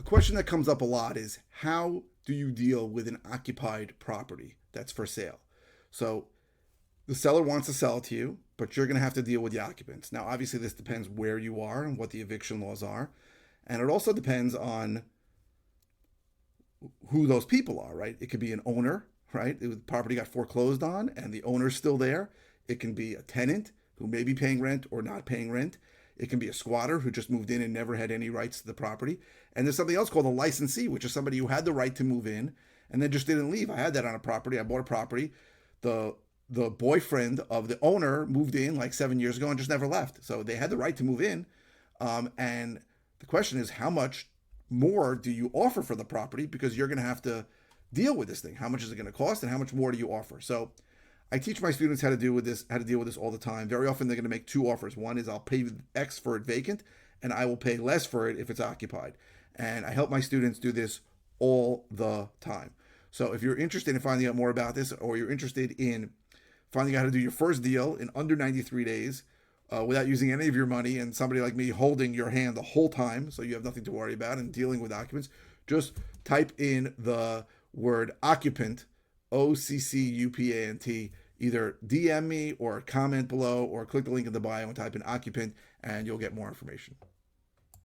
question that comes up a lot is, how do you deal with an occupied property that's for sale? So the seller wants to sell it to you, but you're going to have to deal with the occupants. Now, obviously, this depends where you are and what the eviction laws are. And it also depends on who those people are, right? It could be an owner, right? The property got foreclosed on and the owner's still there. It can be a tenant who may be paying rent or not paying rent. It can be a squatter who just moved in and never had any rights to the property. And there's something else called a licensee, which is somebody who had the right to move in and then just didn't leave. I had that on a property. I bought a property. The boyfriend of the owner moved in like 7 years ago and just never left. So they had the right to move in. And the question is, how much more do you offer for the property? Because you're going to have to deal with this thing. How much is it going to cost and how much more do you offer? So I teach my students how to deal with this all the time. Very often they're going to make two offers. One is I'll pay X for it vacant and I will pay less for it if it's occupied. And I help my students do this all the time. So if you're interested in finding out more about this, or you're interested in finding out how to do your first deal in under 93 days without using any of your money, and somebody like me holding your hand the whole time so you have nothing to worry about and dealing with occupants, just type in the word occupant, OCCUPANT, either DM me or comment below or click the link in the bio and type in occupant and you'll get more information.